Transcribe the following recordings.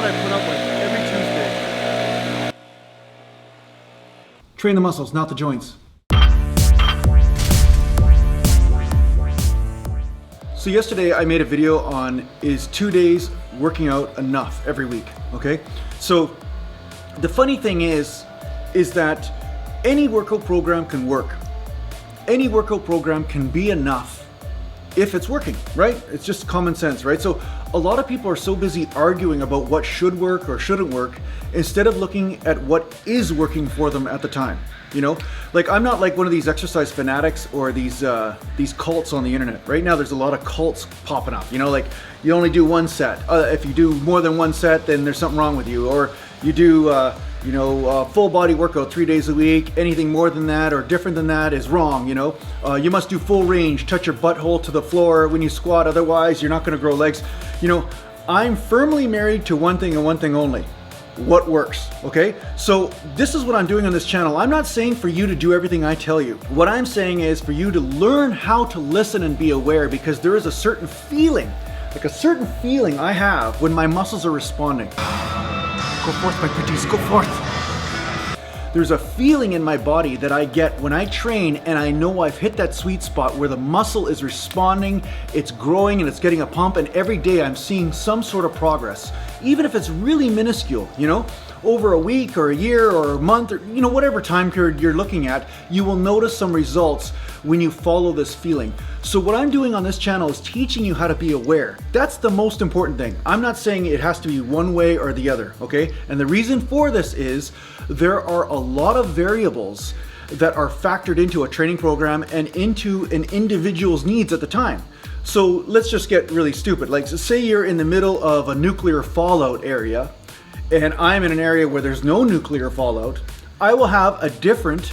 I put up like every Tuesday. Train the muscles, not the joints. So yesterday I made a video on, is 2 days working out enough every week, okay? So the funny thing is that any workout program can work. Any workout program can be enough if it's working, right? It's just common sense, right? So a lot of people are so busy arguing about what should work or shouldn't work instead of looking at what is working for them at the time. You know, like I'm not like one of these exercise fanatics or these cults on the internet. Right now there's a lot of cults popping up, you know, like you only do one set. If you do more than one set, then there's something wrong with you. Or you do, full body workout 3 days a week. Anything more than that or different than that is wrong, you know. You must do full range, touch your butthole to the floor when you squat, otherwise you're not gonna grow legs. You know, I'm firmly married to one thing and one thing only. What works, okay? So this is what I'm doing on this channel. I'm not saying for you to do everything I tell you. What I'm saying is for you to learn how to listen and be aware, because there is a certain feeling, I have when my muscles are responding. Go forth, my pretties, go forth. There's a feeling in my body that I get when I train and I know I've hit that sweet spot where the muscle is responding, it's growing and it's getting a pump, and every day I'm seeing some sort of progress. Even if it's really minuscule, you know, over a week or a year or a month or, you know, whatever time period you're looking at, you will notice some results when you follow this feeling. So what I'm doing on this channel is teaching you how to be aware. That's the most important thing. I'm not saying it has to be one way or the other, okay? And the reason for this is there are a lot of variables that are factored into a training program and into an individual's needs at the time. So let's just get really stupid. Like, so say you're in the middle of a nuclear fallout area and I'm in an area where there's no nuclear fallout. I will have a different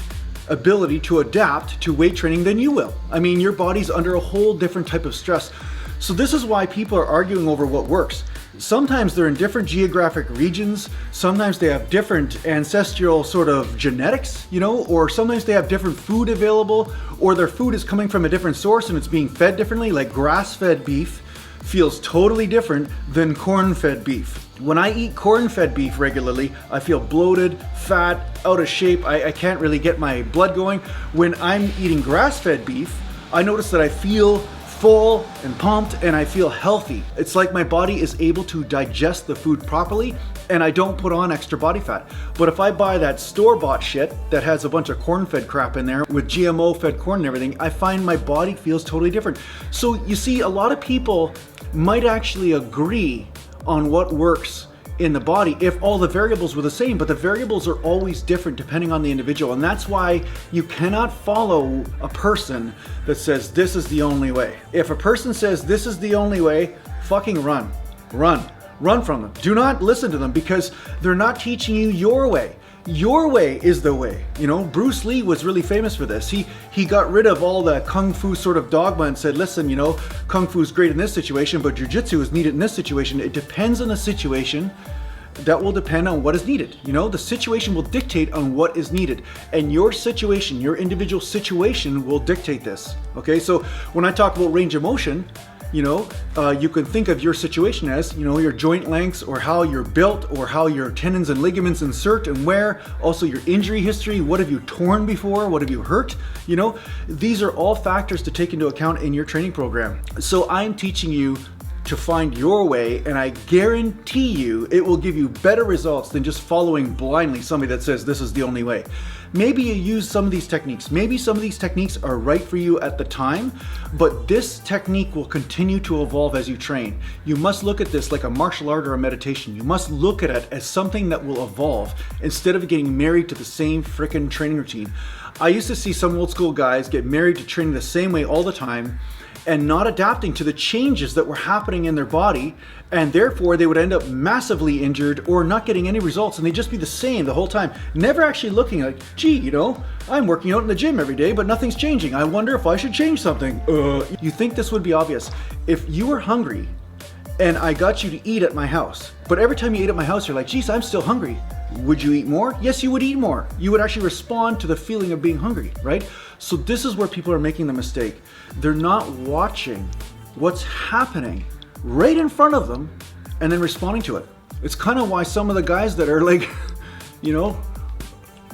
ability to adapt to weight training than you will. I mean, your body's under a whole different type of stress. So this is why people are arguing over what works. Sometimes they're in different geographic regions. Sometimes they have different ancestral sort of genetics, you know, or sometimes they have different food available, or their food is coming from a different source and it's being fed differently. Like grass-fed beef feels totally different than corn-fed beef. When I eat corn-fed beef regularly, I feel bloated, fat, out of shape. I can't really get my blood going. When I'm eating grass-fed beef, I notice that I feel full and pumped and I feel healthy. It's like my body is able to digest the food properly and I don't put on extra body fat. But if I buy that store-bought shit that has a bunch of corn-fed crap in there with GMO-fed corn and everything, I find my body feels totally different. So you see, a lot of people might actually agree on what works in the body if all the variables were the same, but the variables are always different depending on the individual. And that's why you cannot follow a person that says this is the only way. If a person says this is the only way, fucking run from them. Do not listen to them because they're not teaching you your way. Your way is the way. You know, Bruce Lee was really famous for this. He got rid of all the kung fu sort of dogma and said, listen, you know, kung fu is great in this situation, but jiu-jitsu is needed in this situation. It depends on the situation. That will depend on what is needed. You know, the situation will dictate on what is needed, and your situation, your individual situation will dictate this. Okay, so when I talk about range of motion, you know, you can think of your situation as, you know, your joint lengths or how you're built or how your tendons and ligaments insert and where. Also your injury history. What have you torn before? What have you hurt? You know, these are all factors to take into account in your training program. So I'm teaching you to find your way, and I guarantee you it will give you better results than just following blindly somebody that says this is the only way. Maybe you use some of these techniques. Maybe some of these techniques are right for you at the time, but this technique will continue to evolve as you train. You must look at this like a martial art or a meditation. You must look at it as something that will evolve instead of getting married to the same frickin' training routine. I used to see some old school guys get married to training the same way all the time and not adapting to the changes that were happening in their body, and therefore they would end up massively injured or not getting any results, and they'd just be the same the whole time, never actually looking like, gee, you know, I'm working out in the gym every day but nothing's changing. I wonder if I should change something. You think this would be obvious. If you were hungry and I got you to eat at my house, but every time you ate at my house you're like, geez, I'm still hungry. Would you eat more? Yes, you would eat more. You would actually respond to the feeling of being hungry, right? So this is where people are making the mistake. They're not watching what's happening right in front of them and then responding to it. It's kind of why some of the guys that are like, you know,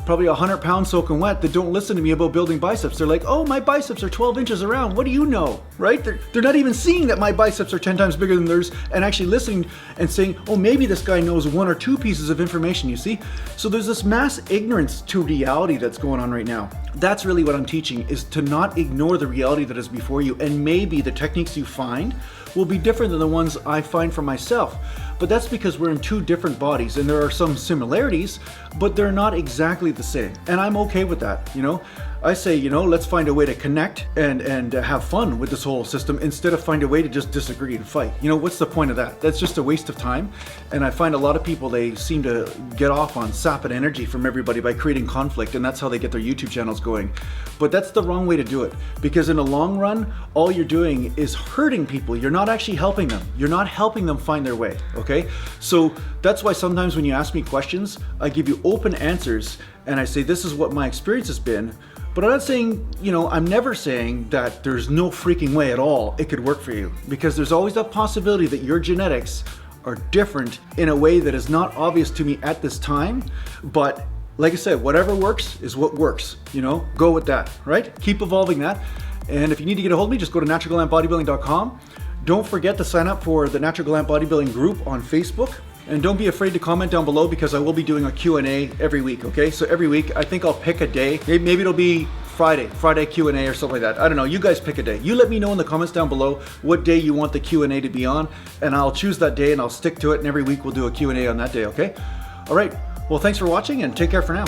probably 100 pounds soaking wet that don't listen to me about building biceps. They're like, oh, my biceps are 12 inches around. What do you know, right? They're not even seeing that my biceps are 10 times bigger than theirs and actually listening and saying, oh, maybe this guy knows 1 or 2 pieces of information, you see? So there's this mass ignorance to reality that's going on right now. That's really what I'm teaching, is to not ignore the reality that is before you, and maybe the techniques you find will be different than the ones I find for myself. But that's because we're in 2 different bodies, and there are some similarities, but they're not exactly the same. And I'm okay with that, you know? I say, you know, let's find a way to connect and have fun with this whole system instead of find a way to just disagree and fight. You know, what's the point of that? That's just a waste of time. And I find a lot of people, they seem to get off on sapping energy from everybody by creating conflict, and that's how they get their YouTube channels going. But that's the wrong way to do it, because in the long run, all you're doing is hurting people. You're not actually helping them. You're not helping them find their way, okay? So that's why sometimes when you ask me questions, I give you open answers and I say, this is what my experience has been. But I'm not saying, you know, I'm never saying that there's no freaking way at all it could work for you, because there's always that possibility that your genetics are different in a way that is not obvious to me at this time. But like I said, whatever works is what works, you know, go with that, right? Keep evolving that. And if you need to get a hold of me, just go to naturalgallantbodybuilding.com. Don't forget to sign up for the Natural Gallant Bodybuilding group on Facebook. And don't be afraid to comment down below, because I will be doing a Q&A every week, okay? So every week, I think I'll pick a day. Maybe it'll be Friday Q&A or something like that. I don't know, you guys pick a day. You let me know in the comments down below what day you want the Q&A to be on, and I'll choose that day and I'll stick to it, and every week we'll do a Q&A on that day, okay? All right, well, thanks for watching and take care for now.